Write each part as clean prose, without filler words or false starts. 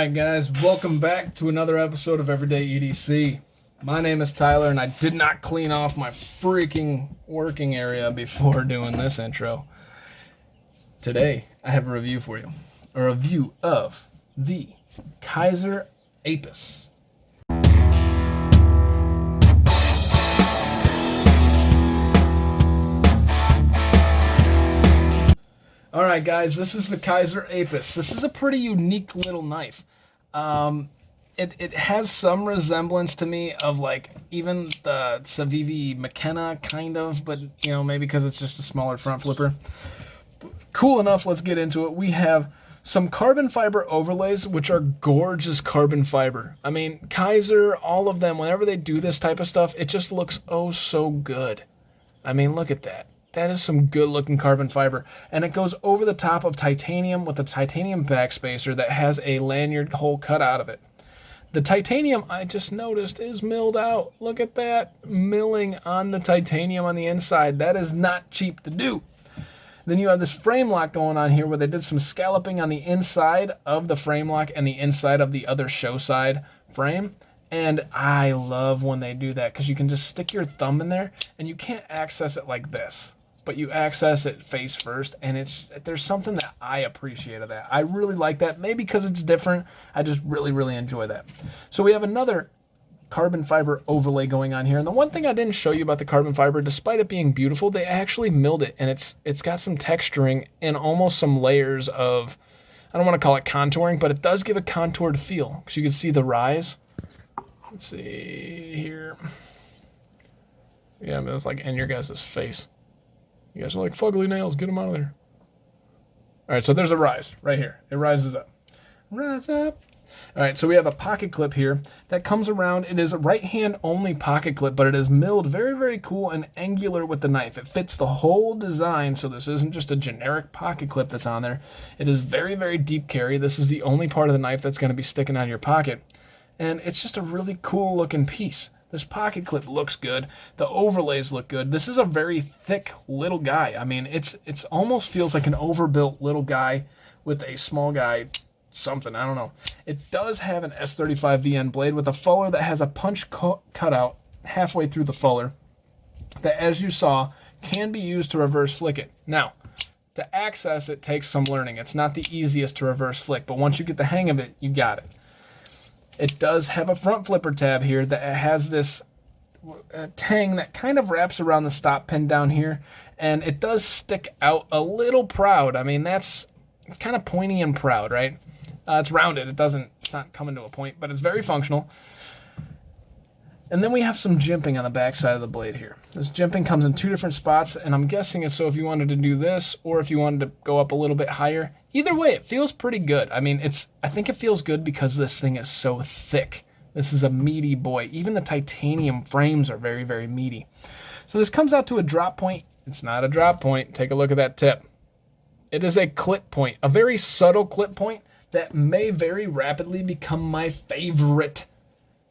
Alright guys, welcome back to another episode of Everyday EDC. My name is Tyler and I did not clean off my freaking working area before doing this intro. Today, I have a review for you. A review of the Kizer Apus. Alright guys, this is the Kizer Apus. This is a pretty unique little knife. It has some resemblance to me of like even the Civivi McKenna kind of, but you know, maybe because it's just a smaller front flipper. Cool enough, let's get into it. We have some carbon fiber overlays, which are gorgeous carbon fiber. I mean, Kizer, all of them, whenever they do this type of stuff, it just looks oh so good. I mean, look at that. That is some good looking carbon fiber. And it goes over the top of titanium with a titanium backspacer that has a lanyard hole cut out of it. The titanium, I just noticed, is milled out. Look at that milling on the titanium on the inside. That is not cheap to do. Then you have this frame lock going on here where they did some scalloping on the inside of the frame lock and the inside of the other show side frame. And I love when they do that because you can just stick your thumb in there and you can't access it like this, but you access it face first, and there's something that I appreciate of that. I really like that, maybe because it's different. I just really enjoy that. So we have another carbon fiber overlay going on here, and the one thing I didn't show you about the carbon fiber, despite it being beautiful, they actually milled it, and it's got some texturing and almost some layers of, I don't want to call it contouring, but it does give a contoured feel because you can see the rise. Let's see here. Yeah, but it's like in your guys' face. You guys are like, fugly nails, get them out of there. All right, so there's a rise right here. It rises up. Rise up. All right, so we have a pocket clip here that comes around. It is a right-hand only pocket clip, but it is milled very cool and angular with the knife. It fits the whole design, so this isn't just a generic pocket clip that's on there. It is very deep carry. This is the only part of the knife that's going to be sticking out of your pocket. And it's just a really cool looking piece. This pocket clip looks good. The overlays look good. This is a very thick little guy. I mean, it's almost feels like an overbuilt little guy with a small guy something. I don't know. It does have an S35 VN blade with a fuller that has a punch cutout halfway through the fuller that, as you saw, can be used to reverse flick it. Now, to access it takes some learning. It's not the easiest to reverse flick, but once you get the hang of it, you got it. It does have a front flipper tab here that has this tang that kind of wraps around the stop pin down here, and it does stick out a little proud. I mean, it's kind of pointy and proud, right? It's rounded. It's not coming to a point, but it's very functional. And then we have some jimping on the back side of the blade here. This jimping comes in two different spots, and I'm guessing it's so if you wanted to do this or if you wanted to go up a little bit higher. Either way, it feels pretty good. I mean, I think it feels good because this thing is so thick. This is a meaty boy. Even the titanium frames are very meaty. So this comes out to a drop point. It's not a drop point. Take a look at that tip. It is a clip point, a very subtle clip point that may very rapidly become my favorite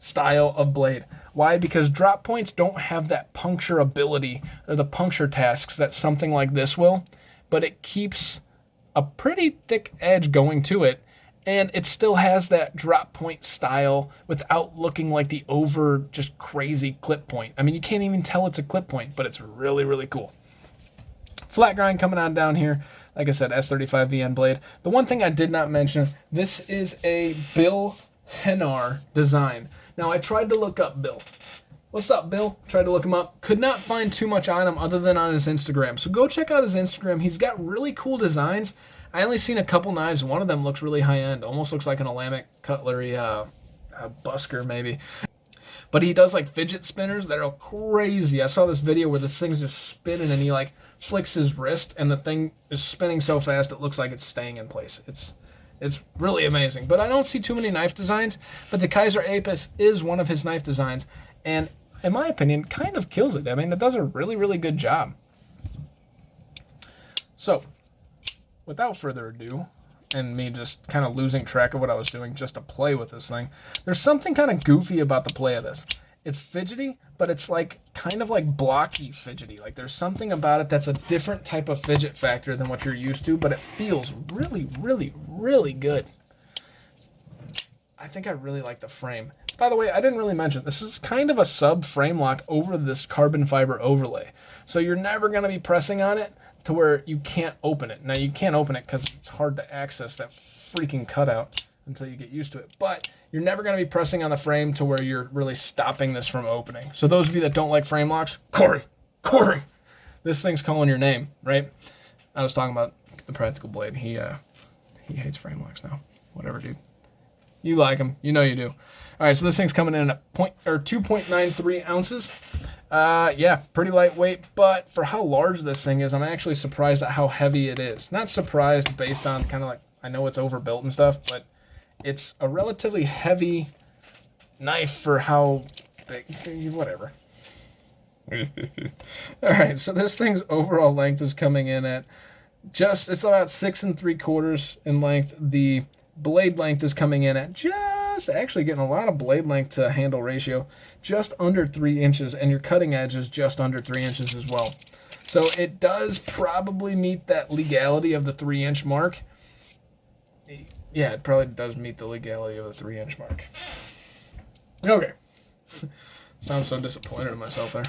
style of blade. Why? Because drop points don't have that puncture ability or the puncture tasks that something like this will, but it keeps a pretty thick edge going to it, and it still has that drop point style without looking like the over just crazy clip point. I mean, you can't even tell it's a clip point, but it's really cool. Flat grind coming on down here. Like I said, S35 VN blade. The one thing I did not mention, this is a Bill Henar design. Now, I tried to look up Bill. What's up, Bill? Tried to look him up. Could not find too much on him other than on his Instagram. So go check out his Instagram. He's got really cool designs. I only seen a couple knives. One of them looks really high-end. Almost looks like an Alamic cutlery a busker, maybe. But he does like fidget spinners that are crazy. I saw this video where this thing's just spinning and he like flicks his wrist and the thing is spinning so fast it looks like it's staying in place. It's really amazing. But I don't see too many knife designs. But the Kizer Apus is one of his knife designs. And in my opinion, kind of kills it. I mean, it does a really good job. So, without further ado, and me just kind of losing track of what I was doing just to play with this thing, there's something kind of goofy about the play of this. It's fidgety, but it's like kind of like blocky fidgety. Like there's something about it that's a different type of fidget factor than what you're used to, but it feels really good. I think I really like the frame. By the way, I didn't really mention, this is kind of a sub frame lock over this carbon fiber overlay. So you're never going to be pressing on it to where you can't open it. Now you can't open it because it's hard to access that freaking cutout until you get used to it. But you're never going to be pressing on the frame to where you're really stopping this from opening. So those of you that don't like frame locks, Corey, this thing's calling your name, right? I was talking about the Practical Blade. He hates frame locks now. Whatever, dude. You like them. You know you do. All right, so this thing's coming in at 2.93 ounces. Yeah, pretty lightweight, but for how large this thing is, I'm actually surprised at how heavy it is. Not surprised based on kind of like, I know it's overbuilt and stuff, but it's a relatively heavy knife for how big, whatever. All right, so this thing's overall length is coming in at it's about 6 3/4 in length. The blade length is coming in at actually getting a lot of blade length to handle ratio, just under 3 inches, and your cutting edge is just under 3 inches as well. So it does probably meet that legality of the 3-inch mark. Yeah, it probably does meet the legality of the 3-inch mark. Okay. Sounds so disappointed in myself there.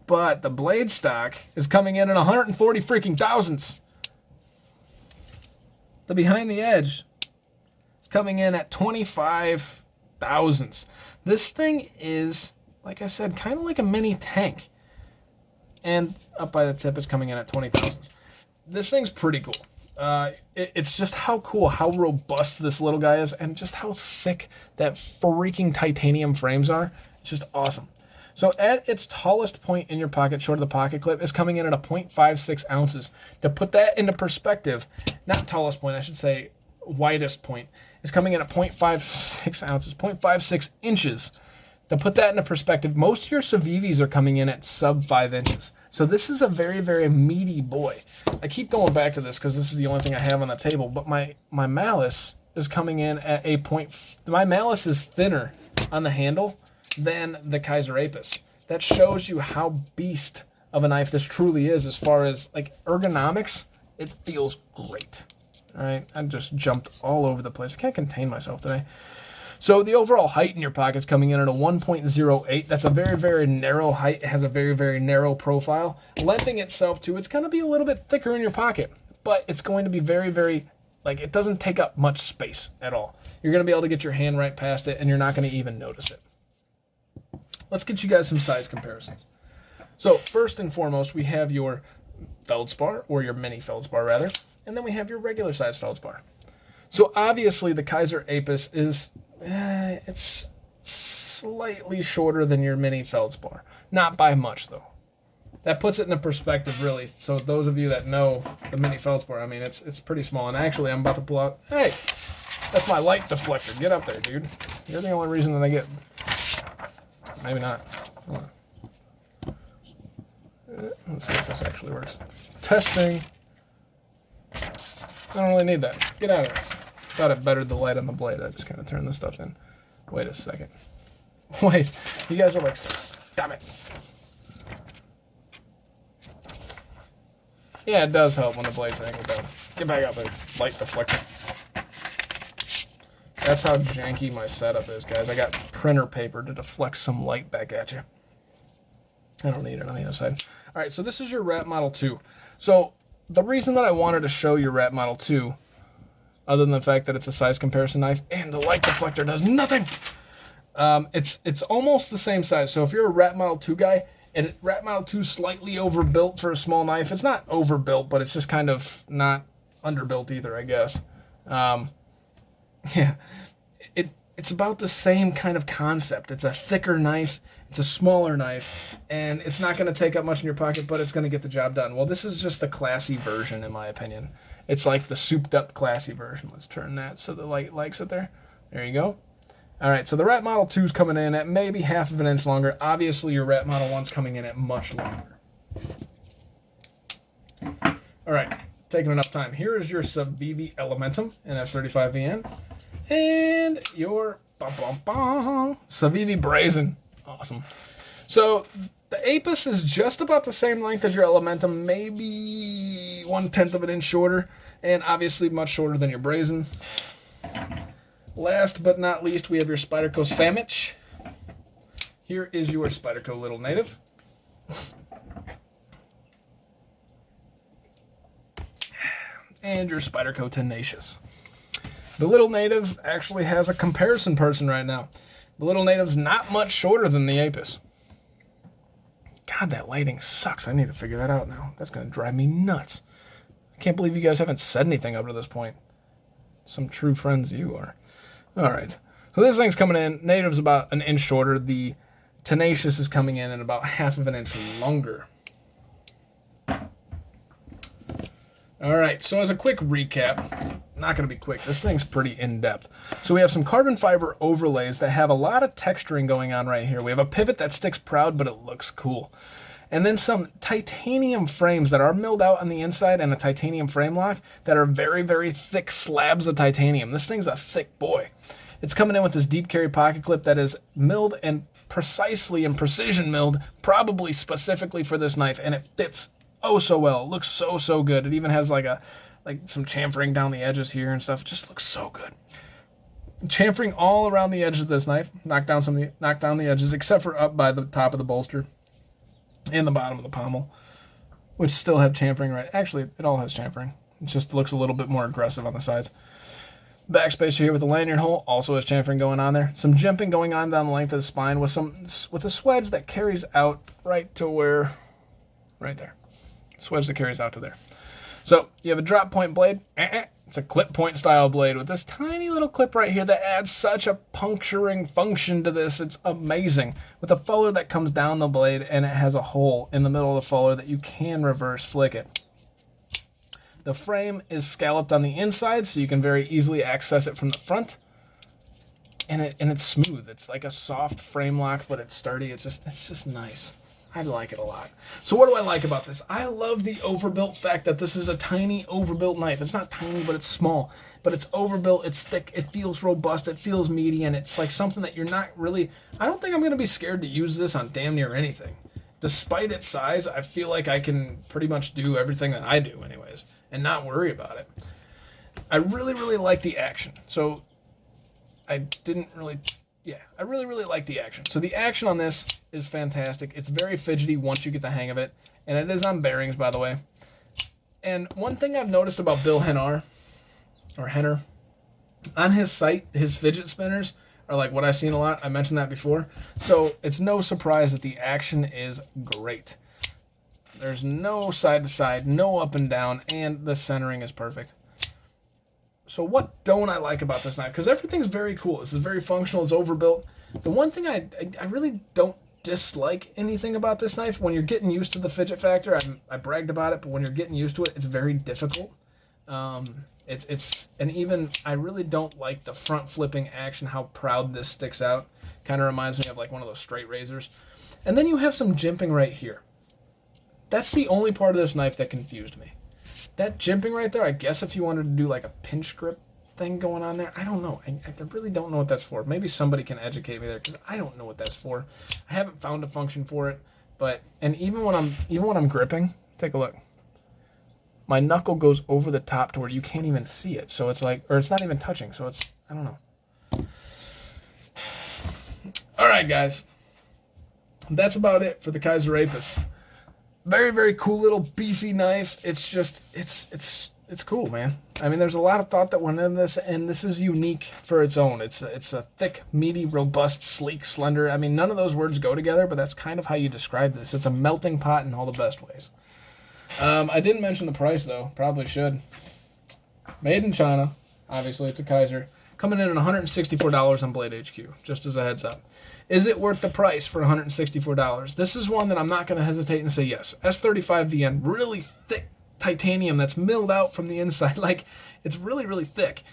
But the blade stock is coming in at 140 freaking thousandths. The behind the edge is coming in at 25 thousandths. This thing is, like I said, kind of like a mini tank. And up by the tip is coming in at 20 thousandths. This thing's pretty cool. It's just how cool, how robust this little guy is, and just how thick that freaking titanium frames are. It's just awesome. So at its tallest point in your pocket, short of the pocket clip, is coming in at a 0.56 ounces. To put that into perspective, not tallest point, I should say widest point, is coming in at 0.56 ounces, 0.56 inches. To put that into perspective, most of your Civivis are coming in at sub 5 inches. So this is a very, very meaty boy. I keep going back to this because this is the only thing I have on the table, but my Malice is coming in at a my Malice is thinner on the handle than the Kizer Apus. That shows you how beast of a knife this truly is as far as like ergonomics. It feels great. All right, I just jumped all over the place. I can't contain myself today. So the overall height in your pocket is coming in at a 1.08. That's a very, very narrow height. It has a very, very narrow profile. Lending itself to, it's going to be a little bit thicker in your pocket, but it's going to be very, very, like it doesn't take up much space at all. You're going to be able to get your hand right past it, and you're not going to even notice it. Let's get you guys some size comparisons. So first and foremost, we have your feldspar, or your mini feldspar rather, and then we have your regular size feldspar. So obviously the Kizer Apus is, it's slightly shorter than your mini feldspar. Not by much though. That puts it in a perspective really. So those of you that know the mini feldspar, I mean, it's pretty small. And actually I'm about to pull out, hey, that's my light deflector. Get up there, dude. You're the only reason that I get, maybe not. Hold on. Let's see if this actually works. Testing. I don't really need that. Get out of it. Thought it bettered the light on the blade. I just kind of turned this stuff in. Wait a second. Wait. You guys are like, stop it. Yeah, it does help when the blade's angled down. Get back up there. Light deflector. That's how janky my setup is, guys. I got printer paper to deflect some light back at you. I don't need it on the other side. All right, so this is your Rat Model 2. So the reason that I wanted to show your Rat Model 2, other than the fact that it's a size comparison knife and the light deflector does nothing, it's almost the same size. So if you're a Rat Model 2 guy, and Rat Model 2 slightly overbuilt for a small knife, it's not overbuilt, but it's just kind of not underbuilt either, I guess. Yeah, it's about the same kind of concept. It's a thicker knife, it's a smaller knife, and it's not going to take up much in your pocket, but it's going to get the job done. Well, this is just the classy version, in my opinion. It's like the souped-up classy version. Let's turn that so the light likes it there. There you go. All right, so the Rat Model 2 is coming in at maybe half of an inch longer. Obviously, your Rat Model 1 is coming in at much longer. All right, taking enough time. Here is your Civivi Elementum NS35VN. And your Civivi Brazen. Awesome. So the Apus is just about the same length as your Elementum, maybe 1/10 of an inch shorter, and obviously much shorter than your Brazen. Last but not least, we have your Spyderco Sandwich. Here is your Spyderco Little Native. And your Spyderco Tenacious. The Little Native actually has a comparison person right now. The Little Native's not much shorter than the Apus. God, that lighting sucks. I need to figure that out now. That's going to drive me nuts. I can't believe you guys haven't said anything up to this point. Some true friends you are. All right. So this thing's coming in. Native's about an inch shorter. The Tenacious is coming in at about half of an inch longer. All right, so as a quick recap, not going to be quick. This thing's pretty in-depth. So we have some carbon fiber overlays that have a lot of texturing going on right here. We have a pivot that sticks proud, but it looks cool. And then some titanium frames that are milled out on the inside and a titanium frame lock that are very, very thick slabs of titanium. This thing's a thick boy. It's coming in with this deep carry pocket clip that is milled and precisely and precision milled, probably specifically for this knife, and it fits oh so well. It looks so good. It even has like some chamfering down the edges here and stuff. It just looks so good. Chamfering all around the edges of this knife. Knock down the edges, except for up by the top of the bolster and the bottom of the pommel, which still have chamfering right. Actually, it all has chamfering. It just looks a little bit more aggressive on the sides. Backspacer here with the lanyard hole also has chamfering going on there. Some jimping going on down the length of the spine with a swedge that carries out right to where, right there. Swedge that carries out to there. So you have a drop point blade. It's a clip point style blade with this tiny little clip right here that adds such a puncturing function to this. It's amazing. With a fuller that comes down the blade, and it has a hole in the middle of the fuller that you can reverse flick it. The frame is scalloped on the inside, so you can very easily access it from the front. And it's smooth. It's like a soft frame lock, but it's sturdy. It's just nice. I like it a lot. So what do I like about this? I love the overbuilt fact that this is a tiny overbuilt knife. It's not tiny, but it's small. But it's overbuilt, it's thick, it feels robust, it feels meaty, and it's like something that you're not really... I don't think I'm going to be scared to use this on damn near anything. Despite its size, I feel like I can pretty much do everything that I do anyways, and not worry about it. I really like the action. So I really like the action. So the action on this is fantastic. It's very fidgety once you get the hang of it. And it is on bearings, by the way. And one thing I've noticed about Bill Henner, on his site, his fidget spinners are like what I've seen a lot. I mentioned that before. So it's no surprise that the action is great. There's no side to side, no up and down, and the centering is perfect. So what don't I like about this knife? Because everything's very cool. This is very functional. It's overbuilt. The one thing I really don't dislike anything about this knife, when you're getting used to the fidget factor, I bragged about it, but when you're getting used to it, it's very difficult. And even I really don't like the front flipping action, how proud this sticks out. Kind of reminds me of like one of those straight razors. And then you have some jimping right here. That's the only part of this knife that confused me. That jimping right there, I guess if you wanted to do like a pinch grip thing going on there, I don't know. I really don't know what that's for. Maybe somebody can educate me there, because I don't know what that's for. I haven't found a function for it. And even when I'm gripping, take a look. My knuckle goes over the top to where you can't even see it. So it's like, or it's not even touching. So it's, I don't know. All right, guys. That's about it for the Kizer Apus. Very cool little beefy knife. It's just, it's cool, man. I mean, there's a lot of thought that went into this, and this is unique for its own. It's a thick, meaty, robust, sleek, slender. I mean, none of those words go together, but that's kind of how you describe this. It's a melting pot in all the best ways. I didn't mention the price, though. Probably should. Made in China. Obviously, it's a Kizer. Coming in at $164 on Blade HQ, just as a heads up. Is it worth the price for $164? This is one that I'm not going to hesitate and say yes. S35VN, really thick titanium that's milled out from the inside. Like, it's really thick.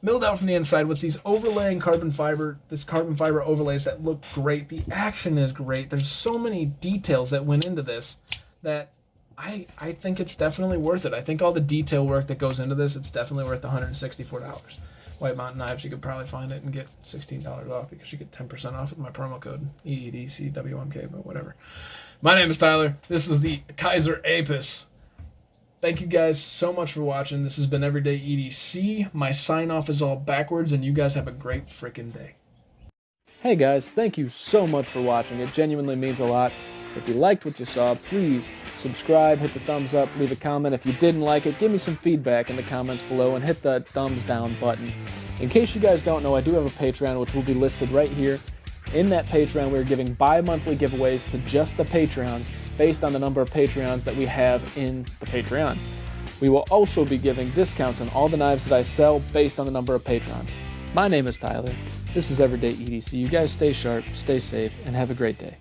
Milled out from the inside with these overlaying carbon fiber overlays that look great. The action is great. There's so many details that went into this that I think it's definitely worth it. I think all the detail work that goes into this, it's definitely worth $164. White Mountain Knives, you could probably find it and get $16 off, because you get 10% off with my promo code EEDC WMK, but whatever. My name is Tyler. This is the Kizer Apus. Thank you guys so much for watching. This has been Everyday EDC. My sign off is all backwards, and you guys have a great freaking day. Hey guys, thank you so much for watching. It genuinely means a lot. If you liked what you saw, please subscribe, hit the thumbs up, leave a comment. If you didn't like it, give me some feedback in the comments below and hit the thumbs down button. In case you guys don't know, I do have a Patreon, which will be listed right here. In that Patreon, we're giving bi-monthly giveaways to just the Patreons based on the number of Patreons that we have in the Patreon. We will also be giving discounts on all the knives that I sell based on the number of patrons. My name is Tyler. This is Everyday EDC. You guys stay sharp, stay safe, and have a great day.